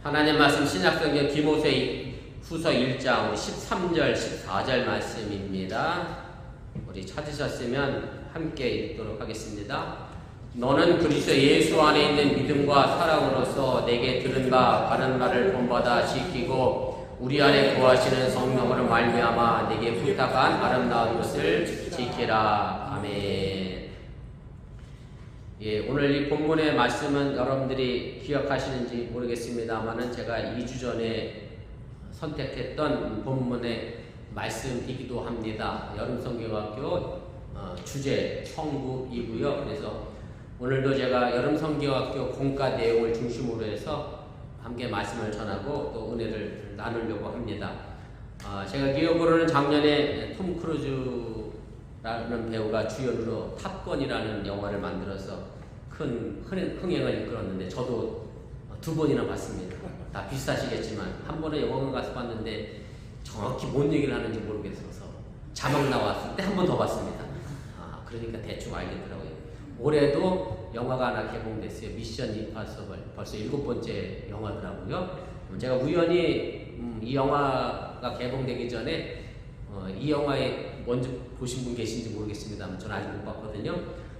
하나님 말씀 신약성경 디모데 후서 1장 13절 14절 말씀입니다. 우리 찾으셨으면 함께 읽도록 하겠습니다. 너는 그리스도 예수 안에 있는 믿음과 사랑으로서 내게 들은 바 바른 말을 본받아 지키고 우리 안에 거하시는 성령으로 말미암아 내게 부탁한 아름다운 것을 지키라. 아멘. 예, 오늘 이 본문의 말씀은 여러분들이 기억하시는지 모르겠습니다만은 제가 2주 전에 선택했던 본문의 말씀이기도 합니다. 여름성경학교 주제 성국이고요. 그래서 오늘도 제가 여름성경학교 공과 내용을 중심으로 해서 함께 말씀을 전하고 또 은혜를 나누려고 합니다. 제가 기억으로는 작년에 톰 크루즈라는 배우가 주연으로 탑건이라는 영화를 만들어서 큰 흥행을 이끌었는데 저도 2번이나 봤습니다. 다 비슷하시겠지만 한 번에 영화관 가서 봤는데 정확히 뭔 얘기를 하는지 모르겠어서 자막 나왔을 때 한 번 더 봤습니다. 그러니까 대충 알겠더라고요. 올해도 영화가 하나 개봉됐어요. 미션 임파서블. 벌써 7번째 영화더라고요. 제가 우연히 이 영화가 개봉되기 전에 이 영화에 먼저 보신 분 계신지 모르겠습니다만 저는 아직 못 봤거든요.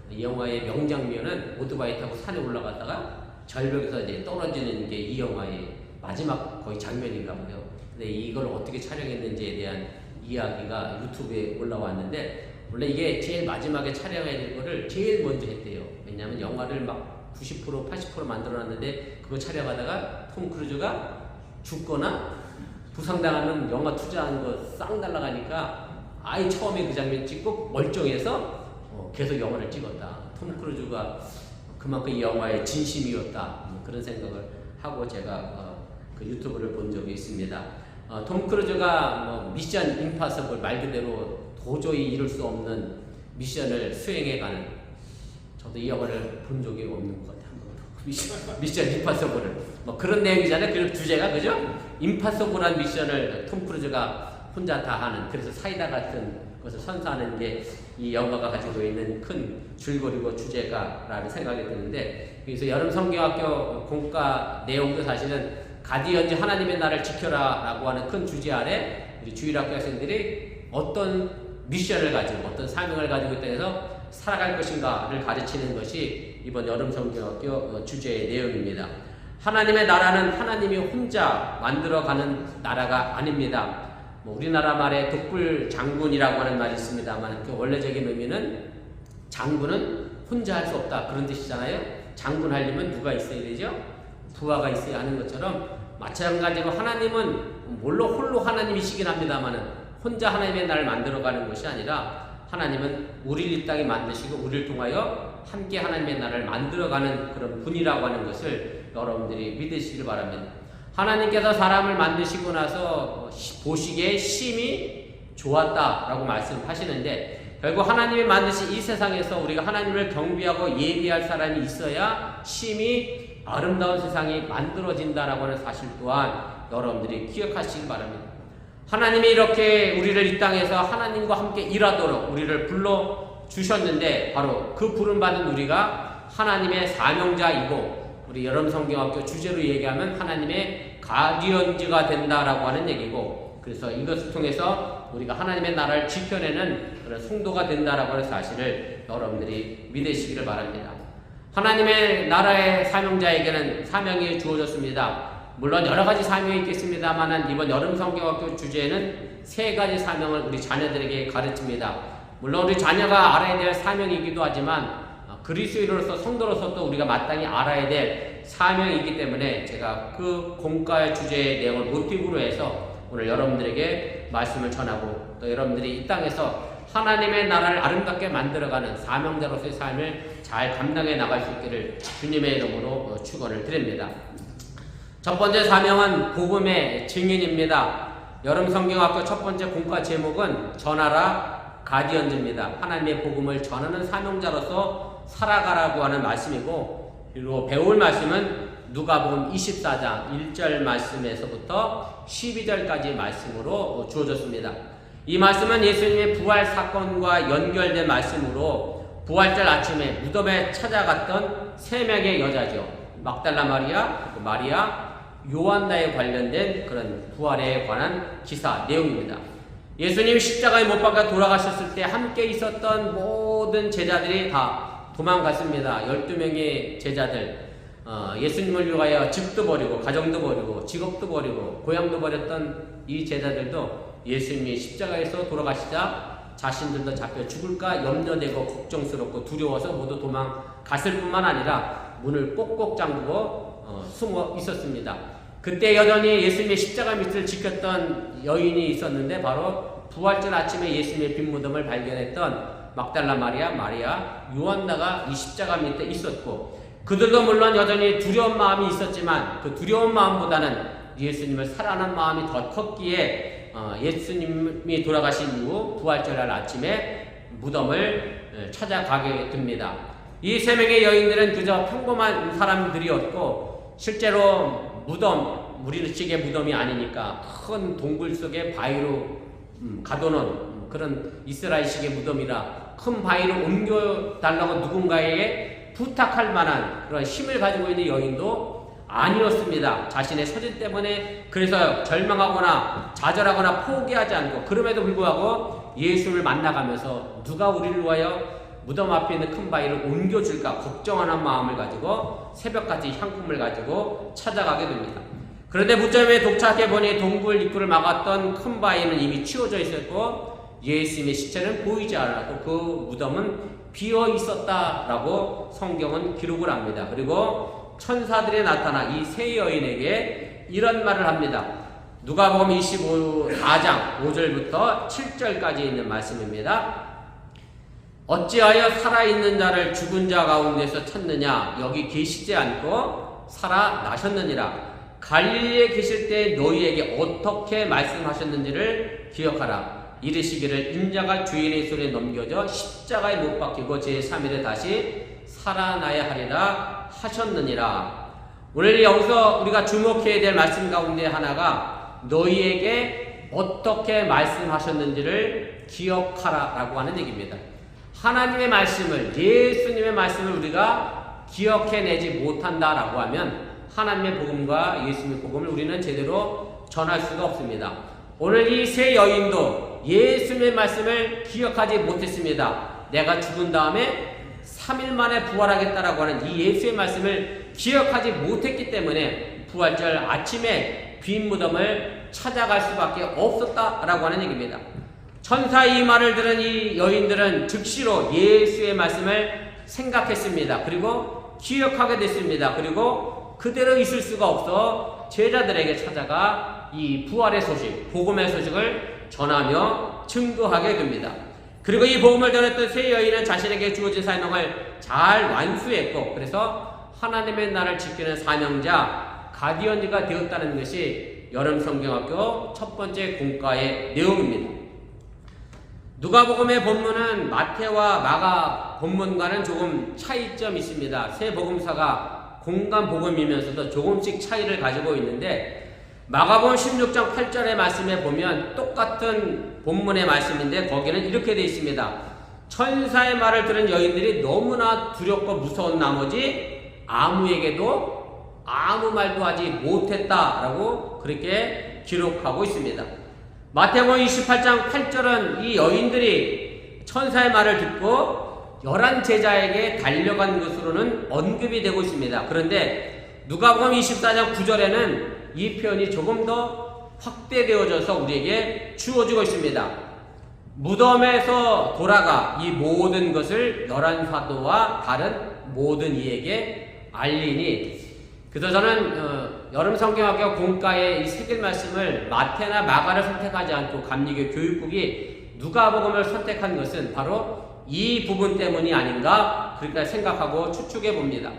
이 영화의 명장면은 오토바이 타고 산에 올라갔다가 절벽에서 이제 떨어지는 게 이 영화의 마지막 거의 장면인가 보네요. 근데 이걸 어떻게 촬영했는지에 대한 이야기가 유튜브에 올라왔는데 원래 이게 제일 마지막에 촬영해야 될 거를 제일 먼저 했대요. 왜냐하면 영화를 막 90% 80% 만들어놨는데 그거 촬영하다가 톰 크루즈가 죽거나 부상당하는 영화 투자한 거 싹 날아가니까 아예 처음에 그 장면 찍고 멀쩡해서 계속 영화를 찍었다. 톰 크루즈가 그만큼 이 영화의 진심이었다. 그런 생각을 하고 제가 그 유튜브를 본 적이 있습니다. 톰 크루즈가 미션 임파서블 말 그대로 도저히 이룰 수 없는 미션을 수행해가는, 저도 이 영화를 본 적이 없는 것 같아요. 미션 임파서블을 그런 내용이잖아요. 그 주제가 그죠? 임파서블한 미션을 톰 크루즈가 혼자 다 하는, 그래서 사이다 같은 것을 선사하는 게 이 영화가 가지고 있는 큰 줄거리고 주제가라는 생각이 드는데, 그래서 여름 성경학교 공과 내용도 사실은 가디언즈 하나님의 나라를 지켜라 라고 하는 큰 주제 아래 우리 주일학교 학생들이 어떤 미션을 가지고 어떤 사명을 가지고 있다 해서 살아갈 것인가를 가르치는 것이 이번 여름 성경학교 주제의 내용입니다. 하나님의 나라는 하나님이 혼자 만들어가는 나라가 아닙니다. 우리나라 말에 독불 장군이라고 하는 말이 있습니다만 그 원래적인 의미는 장군은 혼자 할 수 없다 그런 뜻이잖아요. 장군 하려면 누가 있어야 되죠? 부하가 있어야 하는 것처럼 마찬가지로 하나님은 물론 홀로 하나님이시긴 합니다만 혼자 하나님의 나라를 만들어가는 것이 아니라 하나님은 우리를 이 땅에 만드시고 우리를 통하여 함께 하나님의 나라를 만들어가는 그런 분이라고 하는 것을 여러분들이 믿으시길 바랍니다. 하나님께서 사람을 만드시고 나서 보시기에 심히 좋았다라고 말씀하시는데, 결국 하나님이 만드신 이 세상에서 우리가 하나님을 경배하고 예비할 사람이 있어야 심히 아름다운 세상이 만들어진다라고 하는 사실 또한 여러분들이 기억하시길 바랍니다. 하나님이 이렇게 우리를 이 땅에서 하나님과 함께 일하도록 우리를 불러주셨는데, 바로 그 부름받은 우리가 하나님의 사명자이고, 우리 여름 성경학교 주제로 얘기하면 하나님의 가디언즈가 된다라고 하는 얘기고, 그래서 이것을 통해서 우리가 하나님의 나라를 지켜내는 그런 성도가 된다라고 하는 사실을 여러분들이 믿으시기를 바랍니다. 하나님의 나라의 사명자에게는 사명이 주어졌습니다. 물론 여러 가지 사명이 있겠습니다만 이번 여름 성경학교 주제에는 3가지 사명을 우리 자녀들에게 가르칩니다. 물론 우리 자녀가 알아야 될 사명이기도 하지만 그리스도인으로서 성도로서 또 우리가 마땅히 알아야 될 사명이기 때문에 제가 그 공과의 주제의 내용을 모티브로 해서 오늘 여러분들에게 말씀을 전하고 또 여러분들이 이 땅에서 하나님의 나라를 아름답게 만들어가는 사명자로서의 삶을 잘 감당해 나갈 수 있기를 주님의 이름으로 축원을 드립니다. 첫 번째 사명은 복음의 증인입니다. 여름 성경학교 첫 번째 공과 제목은 전하라 가디언즈입니다. 하나님의 복음을 전하는 사명자로서 살아가라고 하는 말씀이고, 그리고 배울 말씀은 누가복음 24장 1절 말씀에서부터 12절까지 말씀으로 주어졌습니다. 이 말씀은 예수님의 부활 사건과 연결된 말씀으로 부활절 아침에 무덤에 찾아갔던 3명의 여자죠. 막달라 마리아, 마리아, 요한나에 관련된 그런 부활에 관한 기사 내용입니다. 예수님이 십자가에 못 박아 돌아가셨을 때 함께 있었던 모든 제자들이 다 도망갔습니다. 12명의 제자들, 예수님을 위하여 집도 버리고 가정도 버리고 직업도 버리고 고향도 버렸던 이 제자들도 예수님이 십자가에서 돌아가시자 자신들도 잡혀 죽을까 염려되고 걱정스럽고 두려워서 모두 도망갔을 뿐만 아니라 문을 꼭꼭 잠그고 숨어 있었습니다. 그때 여전히 예수님의 십자가 밑을 지켰던 여인이 있었는데 바로 부활절 아침에 예수님의 빈 무덤을 발견했던 막달라 마리아, 요한나가 이 십자가 밑에 있었고, 그들도 물론 여전히 두려운 마음이 있었지만 그 두려운 마음보다는 예수님을 사랑하는 마음이 더 컸기에 예수님이 돌아가신 이후 부활절날 아침에 무덤을 찾아가게 됩니다. 이 세 명의 여인들은 그저 평범한 사람들이었고, 실제로 무덤, 우리식의 무덤이 아니니까 큰 동굴 속에 바위로 가둬놓은 그런 이스라엘식의 무덤이라 큰 바위를 옮겨달라고 누군가에게 부탁할 만한 그런 힘을 가지고 있는 여인도 아니었습니다. 자신의 소진 때문에 그래서 절망하거나 좌절하거나 포기하지 않고, 그럼에도 불구하고 예수를 만나가면서 누가 우리를 위하여 무덤 앞에 있는 큰 바위를 옮겨줄까 걱정하는 마음을 가지고 새벽같이 향품을 가지고 찾아가게 됩니다. 그런데 무덤에 도착해보니 동굴 입구를 막았던 큰 바위는 이미 치워져 있었고 예수님의 시체는 보이지 않았고 그 무덤은 비어 있었다라고 성경은 기록을 합니다. 그리고 천사들이 나타나 이 세 여인에게 이런 말을 합니다. 누가복음 24장 5절부터 7절까지 있는 말씀입니다. 어찌하여 살아있는 자를 죽은 자 가운데서 찾느냐? 여기 계시지 않고 살아나셨느니라. 갈릴리에 계실 때 너희에게 어떻게 말씀하셨는지를 기억하라. 이르시기를 인자가 주인의 손에 넘겨져 십자가에 못 박히고 제3일에 다시 살아나야 하리라 하셨느니라. 오늘 여기서 우리가 주목해야 될 말씀 가운데 하나가 너희에게 어떻게 말씀하셨는지를 기억하라 라고 하는 얘기입니다. 하나님의 말씀을, 예수님의 말씀을 우리가 기억해내지 못한다라고 하면 하나님의 복음과 예수님의 복음을 우리는 제대로 전할 수가 없습니다. 오늘 이 세 여인도 예수님의 말씀을 기억하지 못했습니다. 내가 죽은 다음에 3일 만에 부활하겠다라고 하는 이 예수의 말씀을 기억하지 못했기 때문에 부활절 아침에 빈 무덤을 찾아갈 수밖에 없었다라고 하는 얘기입니다. 천사의 이 말을 들은 이 여인들은 즉시로 예수의 말씀을 생각했습니다. 그리고 기억하게 됐습니다. 그리고 그대로 있을 수가 없어 제자들에게 찾아가 이 부활의 소식, 복음의 소식을 전하며 증거하게 됩니다. 그리고 이 복음을 전했던 세 여인은 자신에게 주어진 사명을 잘 완수했고, 그래서 하나님의 나라를 지키는 사명자, 가디언즈가 되었다는 것이 여름성경학교 첫 번째 공과의 내용입니다. 누가복음의 본문은 마태와 마가 본문과는 조금 차이점이 있습니다. 세 복음사가 공간 복음이면서도 조금씩 차이를 가지고 있는데, 마가복음 16장 8절의 말씀에 보면 똑같은 본문의 말씀인데 거기는 이렇게 되어 있습니다. 천사의 말을 들은 여인들이 너무나 두렵고 무서운 나머지 아무에게도 아무 말도 하지 못했다라고 그렇게 기록하고 있습니다. 마태복음 28장 8절은 이 여인들이 천사의 말을 듣고 11 제자에게 달려간 것으로는 언급이 되고 있습니다. 그런데 누가복음 24장 9절에는 이 표현이 조금 더 확대되어져서 우리에게 주어지고 있습니다. 무덤에서 돌아가 이 모든 것을 11 사도와 다른 모든 이에게 알리니, 그래서 저는 여름성경학교 공과의 이 세 개 말씀을 마태나 마가를 선택하지 않고 감리교 교육국이 누가복음을 선택한 것은 바로 이 부분 때문이 아닌가 그렇게 생각하고 추측해 봅니다.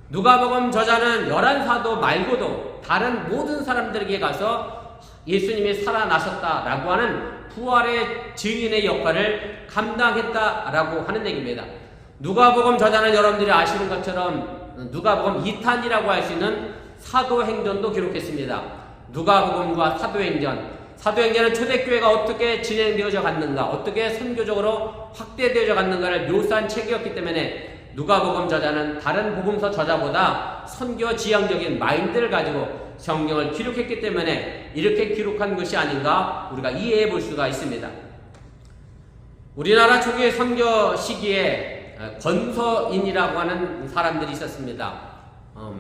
누가복음 저자는 11 사도 말고도 다른 모든 사람들에게 가서 예수님이 살아나셨다라고 하는 부활의 증인의 역할을 감당했다라고 하는 얘기입니다. 누가복음 저자는 여러분들이 아시는 것처럼 누가복음 2탄이라고 할 수 있는 사도행전도 기록했습니다. 누가복음과 사도행전은 초대교회가 어떻게 진행되어져 갔는가, 어떻게 선교적으로 확대되어져 갔는가를 묘사한 책이었기 때문에 누가복음 저자는 다른 복음서 저자보다 선교 지향적인 마인드를 가지고 성경을 기록했기 때문에 이렇게 기록한 것이 아닌가 우리가 이해해 볼 수가 있습니다. 우리나라 초기 선교 시기에 권서인이라고 하는 사람들이 있었습니다.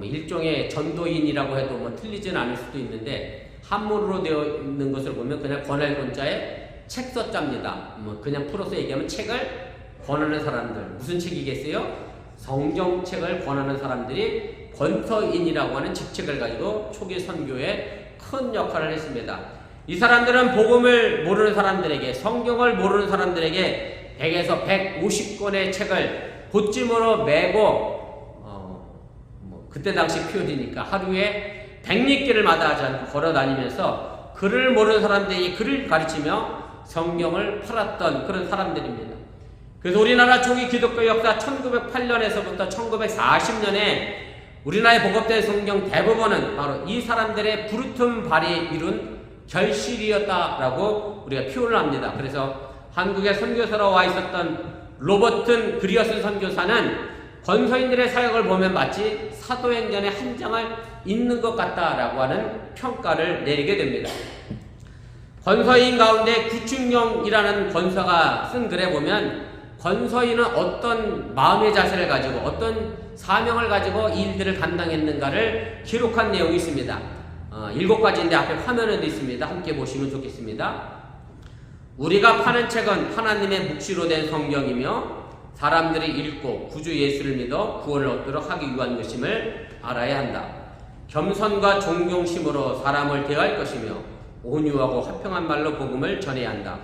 일종의 전도인이라고 해도 틀리진 않을 수도 있는데 한문으로 되어 있는 것을 보면 그냥 권할 권자에 책서자입니다. 그냥 풀어서 얘기하면 책을 권하는 사람들. 무슨 책이겠어요? 성경책을 권하는 사람들이 권서인이라고 하는 직책을 가지고 초기 선교에 큰 역할을 했습니다. 이 사람들은 복음을 모르는 사람들에게, 성경을 모르는 사람들에게 100에서 150권의 책을 보찜으로 메고 그때 당시 표현이니까 하루에 100리길을 마다하지 않고 걸어다니면서 글을 모르는 사람들이 글을 가르치며 성경을 팔았던 그런 사람들입니다. 그래서 우리나라 초기 기독교 역사 1908년에서부터 1940년에 우리나라에 보급된 성경 대부분은 바로 이 사람들의 부르튼 발이 이룬 결실이었다라고 우리가 표현을 합니다. 그래서 한국의 선교사로 와 있었던 로버튼 그리어스 선교사는 권서인들의 사역을 보면 마치 사도행전의 한 장을 읽는 것 같다라고 하는 평가를 내리게 됩니다. 권서인 가운데 구충영이라는 권서가 쓴 글에 보면 권서인은 어떤 마음의 자세를 가지고 어떤 사명을 가지고 이 일들을 감당했는가를 기록한 내용이 있습니다. 7가지인데 앞에 화면에도 있습니다. 함께 보시면 좋겠습니다. 우리가 파는 책은 하나님의 묵시로 된 성경이며 사람들이 읽고 구주 예수를 믿어 구원을 얻도록 하기 위한 것임을 알아야 한다. 겸손과 존경심으로 사람을 대할 것이며 온유하고 화평한 말로 복음을 전해야 한다.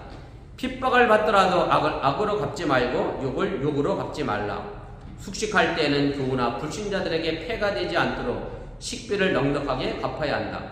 핍박을 받더라도 악으로 갚지 말고 욕을 욕으로 갚지 말라. 숙식할 때는 교우나 불신자들에게 폐가 되지 않도록 식비를 넉넉하게 갚아야 한다.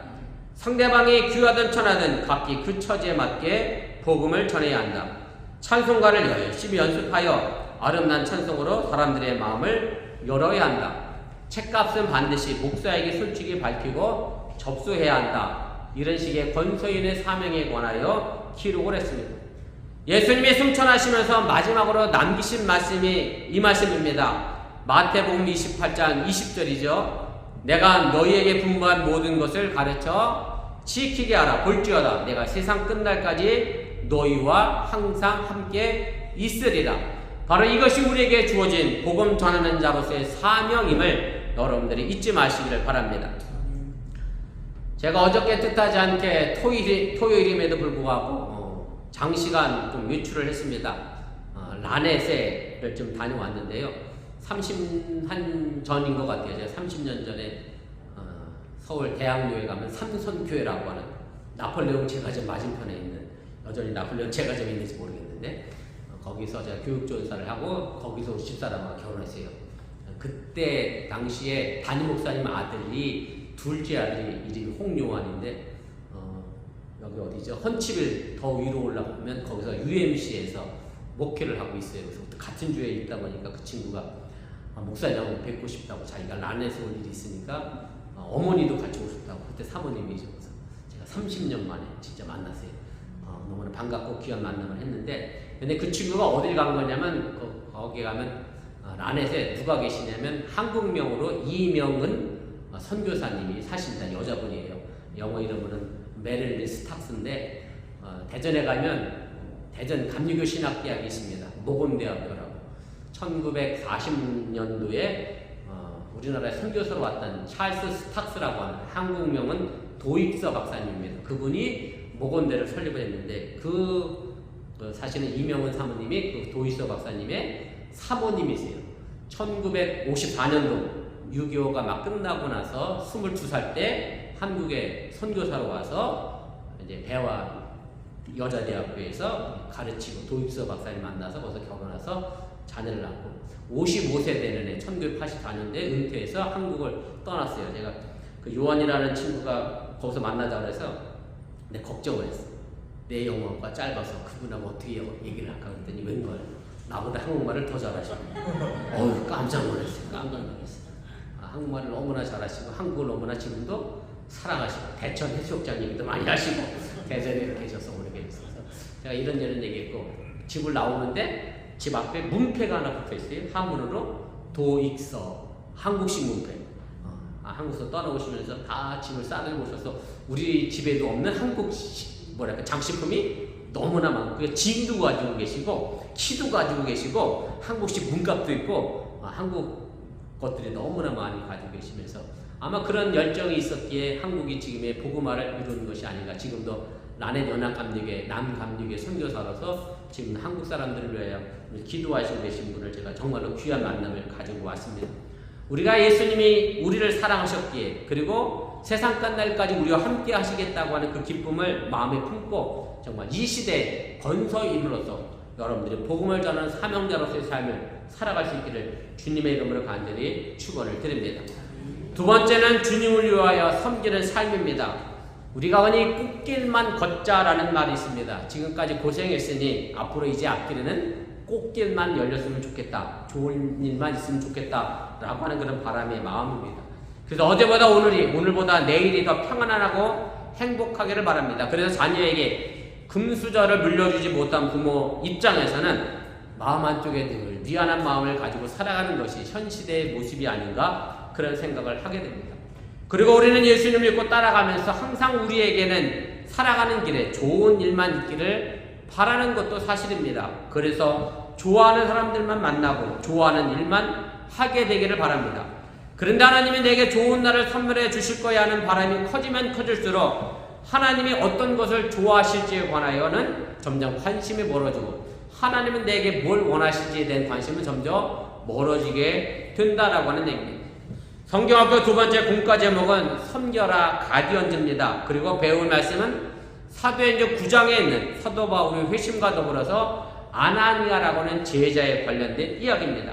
상대방이 귀하든 천하든 각기 그 처지에 맞게 복음을 전해야 한다. 찬송가를 열심히 연습하여 아름다운 찬송으로 사람들의 마음을 열어야 한다. 책값은 반드시 목사에게 솔직히 밝히고 접수해야 한다. 이런 식의 권서인의 사명에 관하여 기록을 했습니다. 예수님이 승천하시면서 마지막으로 남기신 말씀이 이 말씀입니다. 마태복음 28장 20절이죠. 내가 너희에게 분부한 모든 것을 가르쳐 지키게 하라. 볼지어다 내가 세상 끝날까지 너희와 항상 함께 있으리라. 바로 이것이 우리에게 주어진 복음 전하는 자로서의 사명임을 여러분들이 잊지 마시기를 바랍니다. 제가 어저께 뜻하지 않게 토요일임에도 불구하고 장시간 좀 외출을 했습니다. 라넷에를 좀 다녀왔는데요. 30년 전인 것 같아요. 제가 30년 전에 서울 대학로에 가면 삼선교회라고 하는 나폴레옹 제과점 맞은편에 있는, 여전히 나폴레옹 제과점이 있는지 모르겠는데 거기서 제가 교육전사를 하고 거기서 집사람과 결혼했어요. 그때 당시에 담임 목사님 아들이 둘째 아들이 이름이 홍요한인데 여기 어디죠? 헌치빌 더 위로 올라가면 거기서 UMC에서 목회를 하고 있어요. 그래서 같은 주에 있다 보니까 그 친구가 목사님하고 뵙고 싶다고, 자기가 란에서 올 일이 있으니까 어머니도 같이 오고 싶다고. 그때 사모님이셔서 제가 30년 만에 진짜 만났어요. 너무나 반갑고 귀한 만남을 했는데, 근데 그 친구가 어딜 간 거냐면 거기 가면 란에서 누가 계시냐면 한국명으로 이명은 선교사님이 사십니다. 여자분이에요. 영어 이름으로는 메릴린 스탁스인데 대전에 가면 대전 감리교 신학대학이 있습니다. 모건대학교라고. 1940년도에 우리나라에 선교사로 왔던 찰스 스탁스라고 하는, 한국명은 도익서 박사님입니다. 그분이 모건대를 설립을 했는데 사실은 이명은 사모님이 그 도익서 박사님의 사모님이세요. 1954년도 6.25가 막 끝나고 나서 22살 때 한국에 선교사로 와서 이제 배화 여자대학교에서 가르치고 도익서 박사님 만나서 거기서 결혼해서 자녀를 낳고 55세 되는 해 1984년도에 은퇴해서 한국을 떠났어요. 제가 그 요한이라는 친구가 거기서 만나자고 해서 내 걱정을 했어. 내 영어가 짧아서 그분하고 어떻게 얘기를 할까 했더니 웬걸 나보다 한국말을 더 잘하시고 깜짝 놀랐어요. 한국말을 너무나 잘하시고 한국을 너무나 지금도 사랑하시고 대천 해수욕장 얘기도 많이 하시고 대전에 계셔서 오래 계셔서 제가 이런저런 얘기했고, 집을 나오는데 집 앞에 문패가 하나 붙어 있어요. 한문으로 도익서, 한국식 문패. 한국에서 떠나오시면서 다 짐을 싸들고 오셔서 우리 집에도 없는 한국 장식품이 너무나 많고 짐도 가지고 계시고 키도 가지고 계시고 한국식 문갑도 있고 한국 것들이 너무나 많이 가지고 계시면서 아마 그런 열정이 있었기에 한국이 지금의 복음화를 이루는 것이 아닌가. 지금도 라넷 연합감리교회 남감리교회 선교사로서 지금 한국 사람들을 위하여 기도하시고 계신 분을 제가 정말로 귀한 만남을 가지고 왔습니다. 우리가 예수님이 우리를 사랑하셨기에 그리고 세상 끝날까지 우리와 함께 하시겠다고 하는 그 기쁨을 마음에 품고 정말 이 시대에 건서인으로서 여러분들이 복음을 전하는 사명자로서의 삶을 살아갈 수 있기를 주님의 이름으로 간절히 축원을 드립니다. 두 번째는 주님을 위하여 섬기는 삶입니다. 우리가 흔히 꽃길만 걷자라는 말이 있습니다. 지금까지 고생했으니 앞으로 이제 앞길에는 꽃길만 열렸으면 좋겠다. 좋은 일만 있으면 좋겠다. 라고 하는 그런 바람의 마음입니다. 그래서 어제보다 오늘보다 내일이 더 평안하고 행복하기를 바랍니다. 그래서 자녀에게 금수저를 물려주지 못한 부모 입장에서는 마음 한쪽에 늘 미안한 마음을 가지고 살아가는 것이 현 시대의 모습이 아닌가 그런 생각을 하게 됩니다. 그리고 우리는 예수님을 믿고 따라가면서 항상 우리에게는 살아가는 길에 좋은 일만 있기를 바라는 것도 사실입니다. 그래서 좋아하는 사람들만 만나고 좋아하는 일만 하게 되기를 바랍니다. 그런데 하나님이 내게 좋은 날을 선물해 주실 거야 하는 바람이 커지면 커질수록 하나님이 어떤 것을 좋아하실지에 관하여는 점점 관심이 멀어지고 하나님은 내게 뭘 원하실지에 대한 관심은 점점 멀어지게 된다라고 하는 얘기입니다. 성경학교 두 번째 공과 제목은 섬겨라 가디언즈입니다. 그리고 배울 말씀은 사도행전 9장에 있는 사도 바울의 회심과 더불어서 아나니아라고 하는 제자에 관련된 이야기입니다.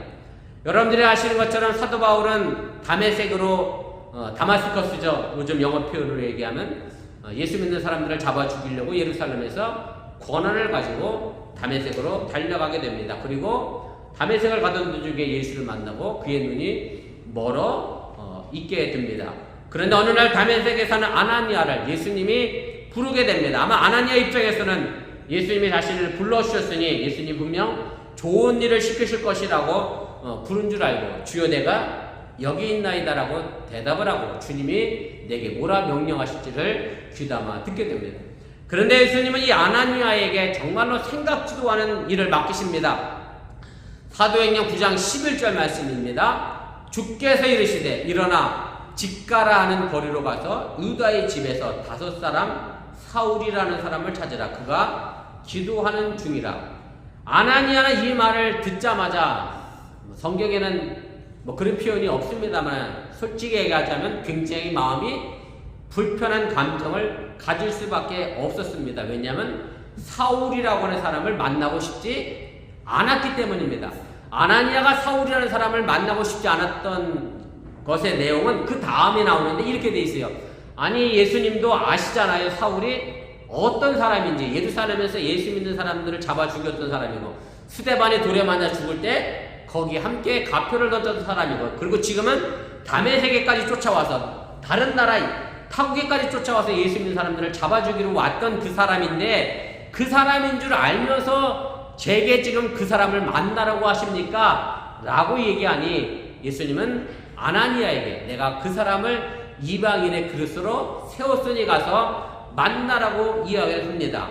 여러분들이 아시는 것처럼 사도 바울은 다메섹으로 다마스커스죠. 요즘 영어 표현으로 얘기하면 예수 믿는 사람들을 잡아 죽이려고 예루살렘에서 권한을 가지고 다메섹으로 달려가게 됩니다. 그리고 다메섹을 가던 도중에 예수를 만나고 그의 눈이 멀어 있게 됩니다. 그런데 어느 날 다메섹에 사는 아나니아를 예수님이 부르게 됩니다. 아마 아나니아 입장에서는 예수님이 자신을 불러주셨으니 예수님 분명 좋은 일을 시키실 것이라고 부른 줄 알고 주여 내가 여기 있나이다라고 대답을 하고 주님이 내게 뭐라 명령하실지를 귀담아 듣게 됩니다. 그런데 예수님은 이 아나니아에게 정말로 생각지도 않은 일을 맡기십니다. 사도행전 9장 11절 말씀입니다. 주께서 이르시되 일어나 직가라 하는 거리로 가서 유다의 집에서 5사람 사울이라는 사람을 찾으라. 그가 기도하는 중이라. 아나니아는 이 말을 듣자마자 성경에는 그런 표현이 없습니다만 솔직히 얘기하자면 굉장히 마음이 불편한 감정을 가질 수밖에 없었습니다. 왜냐하면 사울이라고 하는 사람을 만나고 싶지 않았기 때문입니다. 아나니아가 사울이라는 사람을 만나고 싶지 않았던 것의 내용은 그 다음에 나오는데 이렇게 돼 있어요. 아니 예수님도 아시잖아요. 사울이 어떤 사람인지. 예루살렘에서 예수 믿는 사람들을 잡아 죽였던 사람이고 스데반이 돌에 맞아 죽을 때 거기 함께 가표를 던졌던 사람이고 그리고 지금은 다메섹에까지 쫓아와서 다른 나라 타국에까지 쫓아와서 예수 믿는 사람들을 잡아 죽이러 왔던 그 사람인데 그 사람인 줄 알면서 제게 지금 그 사람을 만나라고 하십니까? 라고 얘기하니 예수님은 아나니아에게 내가 그 사람을 이방인의 그릇으로 세웠으니 가서 만나라고 이야기를 합니다.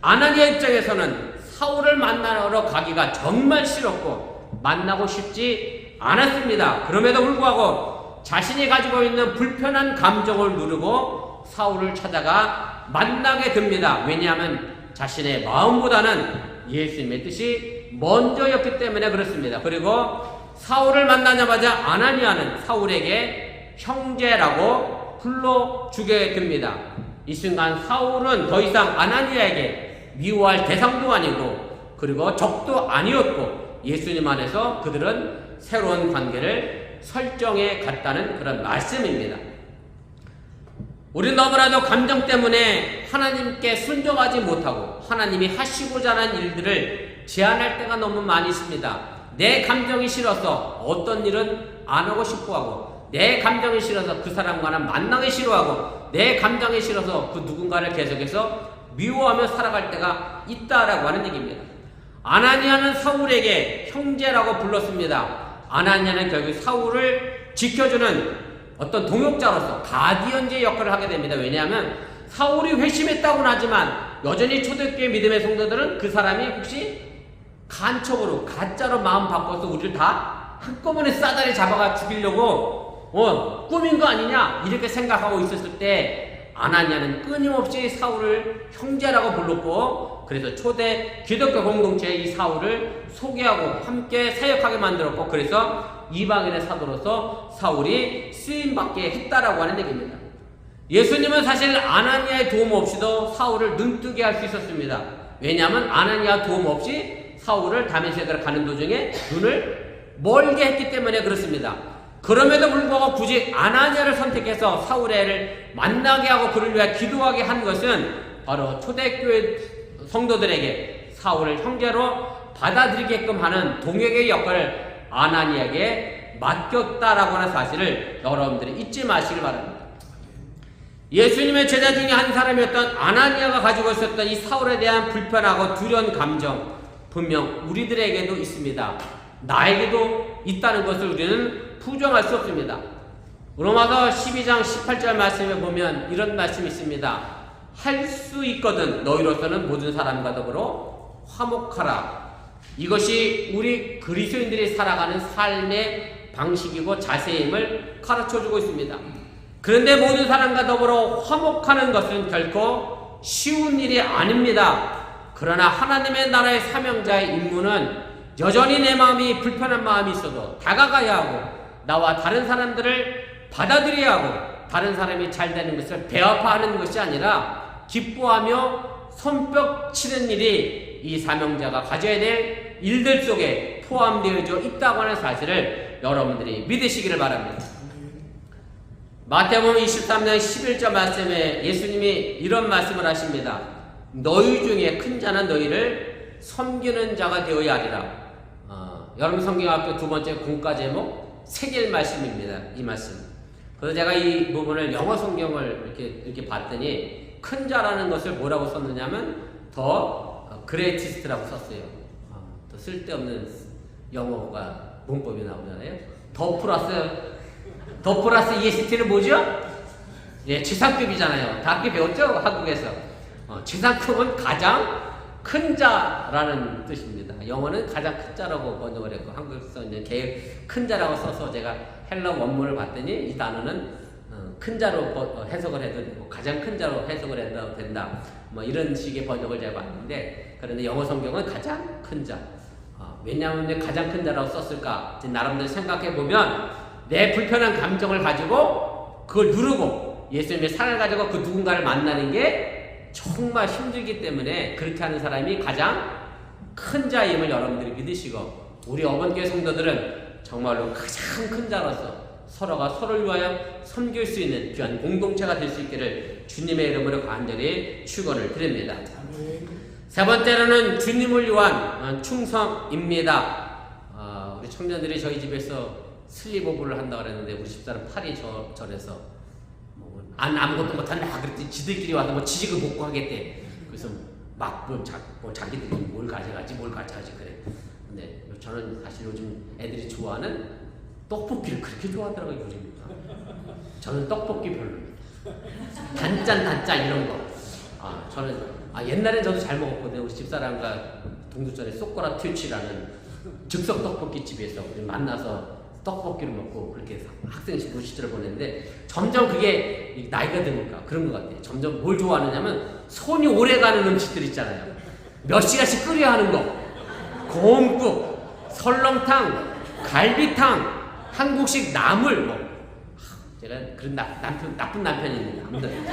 아나니아 입장에서는 사울을 만나러 가기가 정말 싫었고 만나고 싶지 않았습니다. 그럼에도 불구하고 자신이 가지고 있는 불편한 감정을 누르고 사울을 찾아가 만나게 됩니다. 왜냐하면 자신의 마음보다는 예수님의 뜻이 먼저였기 때문에 그렇습니다. 그리고 사울을 만나자마자 아나니아는 사울에게 형제라고 불러주게 됩니다. 이 순간 사울은 더 이상 아나니아에게 미워할 대상도 아니고 그리고 적도 아니었고 예수님 안에서 그들은 새로운 관계를 설정해 갔다는 그런 말씀입니다. 우리는 너무나도 감정 때문에 하나님께 순종하지 못하고 하나님이 하시고자 하는 일들을 제한할 때가 너무 많이 있습니다. 내 감정이 싫어서 어떤 일은 안 하고 싶어하고 내 감정이 싫어서 그 사람과는 만나기 싫어하고 내 감정이 싫어서 그 누군가를 계속해서 미워하며 살아갈 때가 있다라고 하는 얘기입니다. 아나니아는 사울에게 형제라고 불렀습니다. 아나니아는 결국 사울을 지켜주는 어떤 동역자로서 가디언즈의 역할을 하게 됩니다. 왜냐하면 사울이 회심했다고는 하지만 여전히 초대교회 믿음의 성도들은 그 사람이 혹시 간첩으로 가짜로 마음 바꿔서 우리를 다 한꺼번에 싸다리 잡아가 죽이려고 꾸민 거 아니냐 이렇게 생각하고 있었을 때 아나니아는 끊임없이 사울을 형제라고 불렀고 그래서 초대 기독교 공동체에 이 사울을 소개하고 함께 사역하게 만들었고 그래서 이방인의 사도로서 사울이 쓰임받게 했다라고 하는 얘기입니다. 예수님은 사실 아나니아의 도움 없이도 사울을 눈뜨게 할 수 있었습니다. 왜냐하면 아나니아 도움 없이 사울을 다메섹으로 가는 도중에 눈을 멀게 했기 때문에 그렇습니다. 그럼에도 불구하고 굳이 아나니아를 선택해서 사울의 애를 만나게 하고 그를 위해 기도하게 한 것은 바로 초대교회 성도들에게 사울을 형제로 받아들이게끔 하는 동역의 역할을 아나니아에게 맡겼다라고 하는 사실을 여러분들이 잊지 마시길 바랍니다. 예수님의 제자 중에 한 사람이었던 아나니아가 가지고 있었던 이 사울에 대한 불편하고 두려운 감정 분명 우리들에게도 있습니다. 나에게도 있다는 것을 우리는 부정할 수 없습니다. 로마서 12장 18절 말씀에 보면 이런 말씀이 있습니다. 할 수 있거든 너희로서는 모든 사람과 더불어 화목하라. 이것이 우리 그리스도인들이 살아가는 삶의 방식이고 자세임을 가르쳐주고 있습니다. 그런데 모든 사람과 더불어 화목하는 것은 결코 쉬운 일이 아닙니다. 그러나 하나님의 나라의 사명자의 임무는 여전히 내 마음이 불편한 마음이 있어도 다가가야 하고 나와 다른 사람들을 받아들여야 하고 다른 사람이 잘 되는 것을 배아파하는 것이 아니라 기뻐하며 손뼉 치는 일이 이 사명자가 가져야 될 일들 속에 포함되어져 있다고 하는 사실을 여러분들이 믿으시기를 바랍니다. 마태복음 23장 11절 말씀에 예수님이 이런 말씀을 하십니다. 너희 중에 큰 자는 너희를 섬기는 자가 되어야 하리라. 여러분 성경학교 두 번째 공과 제목 세겔 말씀입니다. 이 말씀. 그래서 제가 이 부분을 영어 성경을 이렇게 봤더니 큰 자라는 것을 뭐라고 썼느냐면 더 그레이티스트라고 썼어요. 더 쓸데없는 영어가 문법이 나오잖아요. 더 플러스 EST는 뭐죠? 예, 최상급이잖아요. 다 함께 배웠죠? 한국에서. 최상급은 가장 큰 자라는 뜻입니다. 영어는 가장 큰 자라고 번역을 했고 한국에서 이제 큰 자라고 써서 제가 헬러 원문을 봤더니 이 단어는 큰 자로 해석을 해도 되고 가장 큰 자로 해석을 해도 된다. 뭐 이런 식의 번역을 제가 봤는데 그런데 영어 성경은 가장 큰 자. 왜냐하면 왜 가장 큰 자라고 썼을까? 나름대로 생각해 보면 내 불편한 감정을 가지고 그걸 누르고 예수님의 사랑을 가지고 그 누군가를 만나는 게 정말 힘들기 때문에 그렇게 하는 사람이 가장 큰 자임을 여러분들이 믿으시고 우리 어번교회 성도들은 정말로 가장 큰 자로서 서로가 서로를 위하여 섬길 수 있는 귀한 공동체가 될 수 있기를 주님의 이름으로 간절히 축원을 드립니다. 세 번째로는 주님을 위한 충성입니다. 우리 청년들이 저희 집에서 슬립오브를 한다고 그랬는데 우리 집사람 팔이 절해서 아무것도 못한다 그랬더니 지들끼리 와서 뭐 지식을 못 구하겠대. 그래서 막 자기들이 뭘 가져가지 그래. 근데 저는 사실 요즘 애들이 좋아하는 떡볶이를 그렇게 좋아하더라고요. 요즘 저는 떡볶이 별로입니다. 단짠 이런 거. 저는 옛날에 저도 잘 먹었거든요. 우리 집사람과 동두천에 쏘꼬라 튀치라는 즉석 떡볶이 집에서 우리 만나서 떡볶이를 먹고 그렇게 학생 시절을 보냈는데 점점 그게 나이가 드니까 그런 것 같아요. 점점 뭘 좋아하느냐면 손이 오래가는 음식들 있잖아요. 몇 시간씩 끓여야 하는 거. 곰국, 설렁탕, 갈비탕, 한국식 나물 뭐. 제가 그런 나쁜 남편입니다. 아무튼.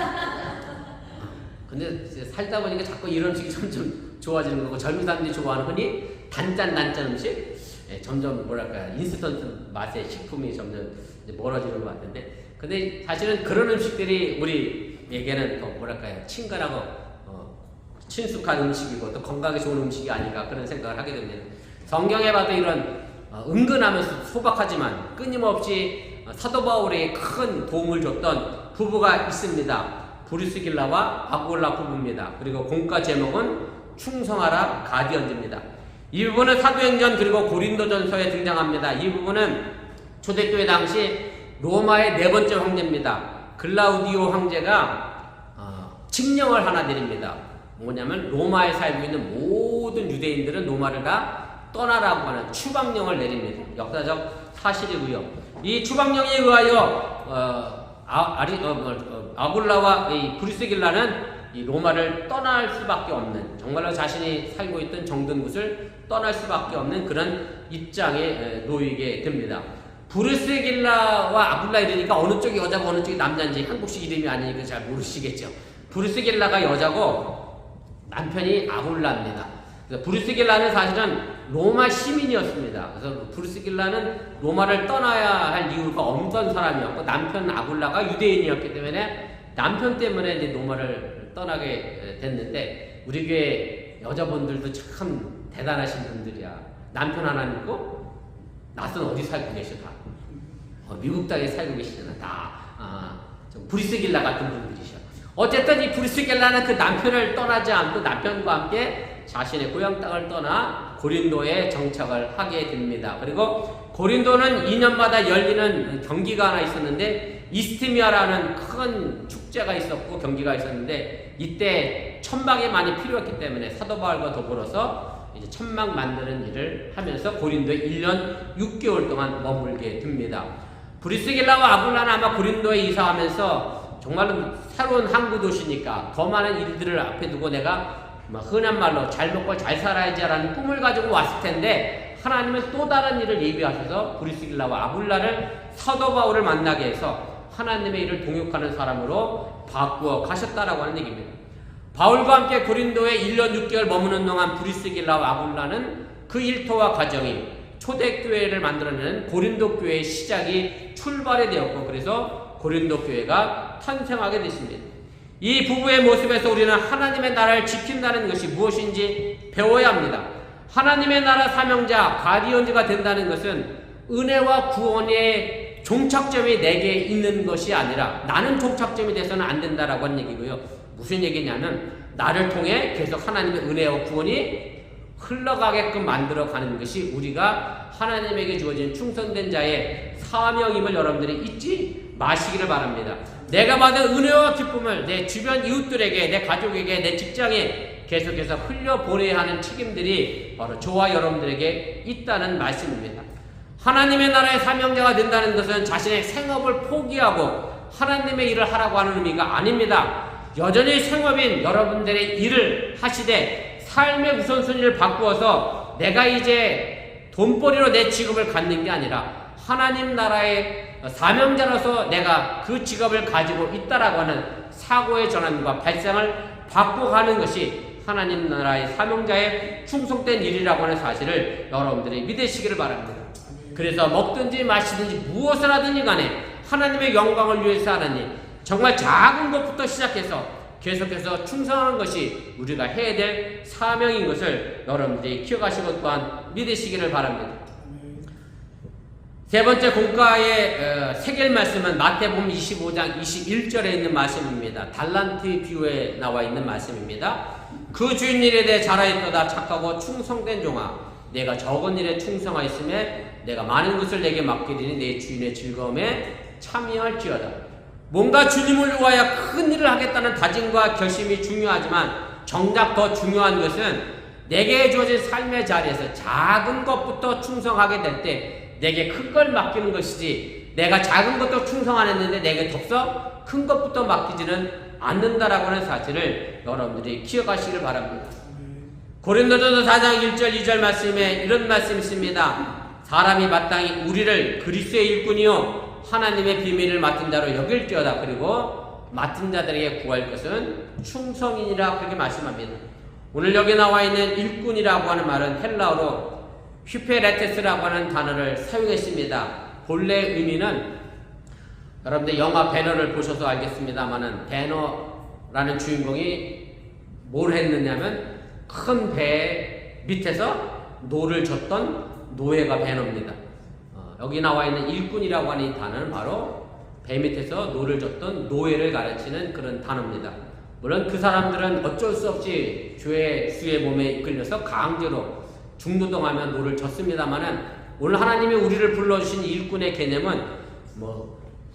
근데 살다 보니까 자꾸 이런 음식이 점점 좋아지는 거고 젊은 사람들이 좋아하는 흔히 단짠 음식 점점 뭐랄까 인스턴트 맛의 식품이 점점 멀어지는 것 같은데 근데 사실은 그런 음식들이 우리에게는 더 뭐랄까요 친근하고 친숙한 음식이고 또 건강에 좋은 음식이 아닌가 그런 생각을 하게 됩니다. 성경에 봐도 이런 은근하면서 소박하지만 끊임없이 사도 바울에게 큰 도움을 줬던 부부가 있습니다. 브루스길라와 아굴라 부부입니다. 그리고 공과 제목은 충성하라 가디언즈입니다. 이 부분은 사도행전 그리고 고린도전서에 등장합니다. 이 부분은 초대교회 당시 로마의 네 번째 황제입니다. 글라우디오 황제가 칙령을 하나 내립니다. 뭐냐면 로마에 살고 있는 모든 유대인들은 로마를 다 떠나라고 하는 추방령을 내립니다. 역사적 사실이고요. 이 추방령에 의하여 아굴라와 이 브리스길라는 이 로마를 떠날 수밖에 없는, 정말로 자신이 살고 있던 정든 곳을 떠날 수밖에 없는 그런 입장에 놓이게 됩니다. 브리스길라와 아굴라 이러니까 어느 쪽이 여자고 어느 쪽이 남자인지 한국식 이름이 아니니까 잘 모르시겠죠. 브리스길라가 여자고 남편이 아굴라입니다. 그래서 브리스길라는 사실은 로마 시민이었습니다. 그래서 브리스길라는 로마를 떠나야 할 이유가 없던 사람이었고, 남편 아굴라가 유대인이었기 때문에 남편 때문에 이제 로마를 떠나게 됐는데, 우리 교회 여자분들도 참 대단하신 분들이야. 남편 하나 믿고 낯선 어디 살고 계셔 다. 미국 땅에 살고 계시잖아. 다 브리스길라 같은 분들이셔. 어쨌든 이 브리스길라는 그 남편을 떠나지 않고 남편과 함께 자신의 고향 땅을 떠나 고린도에 정착을 하게 됩니다. 그리고 고린도는 2년마다 열리는 경기가 하나 있었는데, 이스티미아라는 큰 축제가 있었고 경기가 있었는데, 이때 천막이 많이 필요했기 때문에 사도 바울과 더불어서 이제 천막 만드는 일을 하면서 고린도에 1년 6개월 동안 머물게 됩니다. 브리스길라와 아굴라는 아마 고린도에 이사하면서 정말로 새로운 항구 도시니까 더 많은 일들을 앞에 두고 내가 흔한 말로 잘 먹고 잘 살아야지라는 꿈을 가지고 왔을 텐데, 하나님은 또 다른 일을 예비하셔서 브리스길라와 아굴라를 사도 바울을 만나게 해서 하나님의 일을 동역하는 사람으로 바꾸어 가셨다라고 하는 얘기입니다. 바울과 함께 고린도에 1년 6개월 머무는 동안 브리스길라와 아굴라는 그 일터와 과정이 초대교회를 만들어내는 고린도 교회의 시작이 출발이 되었고, 그래서 고린도 교회가 탄생하게 됐습니다. 이 부부의 모습에서 우리는 하나님의 나라를 지킨다는 것이 무엇인지 배워야 합니다. 하나님의 나라 사명자, 가디언즈가 된다는 것은 은혜와 구원의 종착점이 내게 있는 것이 아니라 나는 종착점이 돼서는 안 된다라고 하는 얘기고요. 무슨 얘기냐면, 나를 통해 계속 하나님의 은혜와 구원이 흘러가게끔 만들어가는 것이 우리가 하나님에게 주어진 충성된 자의 사명임을 여러분들이 잊지 마시기를 바랍니다. 내가 받은 은혜와 기쁨을 내 주변 이웃들에게, 내 가족에게, 내 직장에 계속해서 흘려보내야 하는 책임들이 바로 저와 여러분들에게 있다는 말씀입니다. 하나님의 나라의 사명자가 된다는 것은 자신의 생업을 포기하고 하나님의 일을 하라고 하는 의미가 아닙니다. 여전히 생업인 여러분들의 일을 하시되 삶의 우선순위를 바꾸어서 내가 이제 돈벌이로 내 직업을 갖는 게 아니라 하나님 나라의 사명자로서 내가 그 직업을 가지고 있다라고 하는 사고의 전환과 발상을 바꿔가는 것이 하나님 나라의 사명자의 충성된 일이라고 하는 사실을 여러분들이 믿으시기를 바랍니다. 그래서 먹든지 마시든지 무엇을 하든지 간에 하나님의 영광을 위해서 하나님, 정말 작은 것부터 시작해서 계속해서 충성하는 것이 우리가 해야 될 사명인 것을 여러분들이 기억하시고 또한 믿으시기를 바랍니다. 세 번째 공과의 새길 말씀은 마태복음 25장 21절에 있는 말씀입니다. 달란트 비유에 나와 있는 말씀입니다. 그 주인 일에 대해 잘하였도다 착하고 충성된 종아, 내가 적은 일에 충성하였음에 내가 많은 것을 내게 맡기리니 내 주인의 즐거움에 참여할지어다. 뭔가 주님을 위하여 큰 일을 하겠다는 다짐과 결심이 중요하지만, 정작 더 중요한 것은 내게 주어진 삶의 자리에서 작은 것부터 충성하게 될 때 내게 큰 걸 맡기는 것이지, 내가 작은 것도 충성 안 했는데 내게 덥서 큰 것부터 맡기지는 않는다라고 하는 사실을 여러분들이 기억하시길 바랍니다. 고린도전서 4장 1절 2절 말씀에 이런 말씀이 있습니다. 사람이 마땅히 우리를 그리스도의 일꾼이요 하나님의 비밀을 맡은 자로 여길지어다. 그리고 맡은 자들에게 구할 것은 충성이니라, 그렇게 말씀합니다. 오늘 여기 나와 있는 일꾼이라고 하는 말은 헬라어로 휘페레테스라고 하는 단어를 사용했습니다. 본래 의미는, 여러분들 영화 배너를 보셔서 알겠습니다만은, 배너라는 주인공이 뭘 했느냐면 큰 배 밑에서 노를 젓던 노예가 배너입니다. 여기 나와 있는 일꾼이라고 하는 이 단어는 바로 배 밑에서 노를 젓던 노예를 가르치는 그런 단어입니다. 물론 그 사람들은 어쩔 수 없이 죄의 수의 몸에 이끌려서 강제로 중노동하며 노를 젓습니다만은, 오늘 하나님이 우리를 불러주신 일꾼의 개념은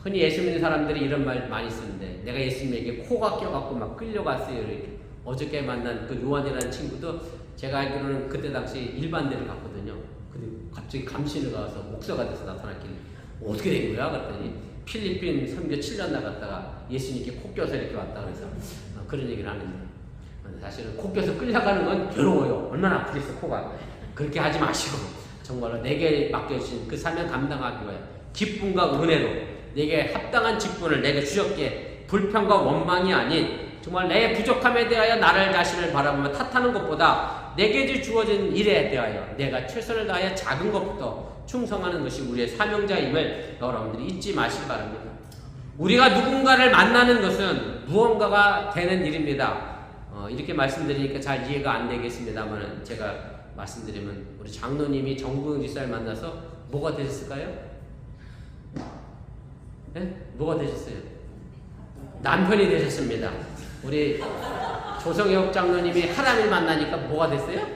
흔히 예수 믿는 사람들이 이런 말 많이 쓰는데 내가 예수님에게 코가 껴갖고 막 끌려갔어요. 이렇게. 어저께 만난 그 요한이라는 친구도 제가 알기로는 그때 당시 일반대를 갔거든요. 근데 갑자기 감신을 가서 목사가 돼서 나타났길래 어떻게 된 거야? 그랬더니 필리핀 선교 7년 나갔다가 예수님께 코 껴서 이렇게 왔다 그래서 그런 얘기를 하는데 사실은 코 껴서 끌려가는 건 괴로워요. 얼마나 아프겠어 코가. 그렇게 하지 마시고 정말로 내게 맡겨주신 그 사명 감당하기 위해 기쁨과 은혜로 내게 합당한 직분을 내게 주셨기에 불평과 원망이 아닌 정말 내 부족함에 대하여 나를 자신을 바라보며 탓하는 것보다 내게 주어진 일에 대하여 내가 최선을 다하여 작은 것부터 충성하는 것이 우리의 사명자임을 여러분들이 잊지 마시기 바랍니다. 우리가 누군가를 만나는 것은 무언가가 되는 일입니다. 이렇게 말씀드리니까 잘 이해가 안 되겠습니다만 제가 말씀드리면 우리 장로님이 정부영 지사를 만나서 뭐가 되셨을까요? 네? 뭐가 되셨어요? 남편이 되셨습니다. 우리 조성혁 장로님이 하람을 만나니까 뭐가 됐어요?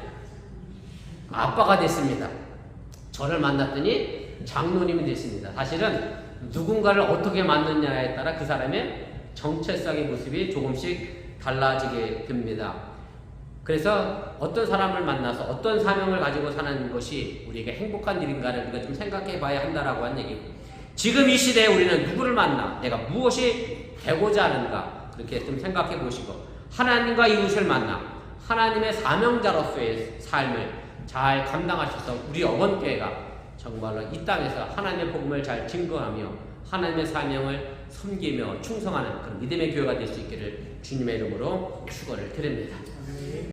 아빠가 됐습니다. 저를 만났더니 장로님이 됐습니다. 사실은 누군가를 어떻게 만느냐에 따라 그 사람의 정체성의 모습이 조금씩 달라지게 됩니다. 그래서 어떤 사람을 만나서 어떤 사명을 가지고 사는 것이 우리에게 행복한 일인가를 우리가 좀 생각해 봐야 한다라고 한 얘기입니다. 지금 이 시대에 우리는 누구를 만나 내가 무엇이 되고자 하는가 그렇게 좀 생각해 보시고 하나님과 이웃을 만나 하나님의 사명자로서의 삶을 잘 감당하셔서 우리 어원교회가 정말로 이 땅에서 하나님의 복음을 잘 증거하며 하나님의 사명을 섬기며 충성하는 그런 믿음의 교회가 될 수 있기를 주님의 이름으로 축원을 드립니다.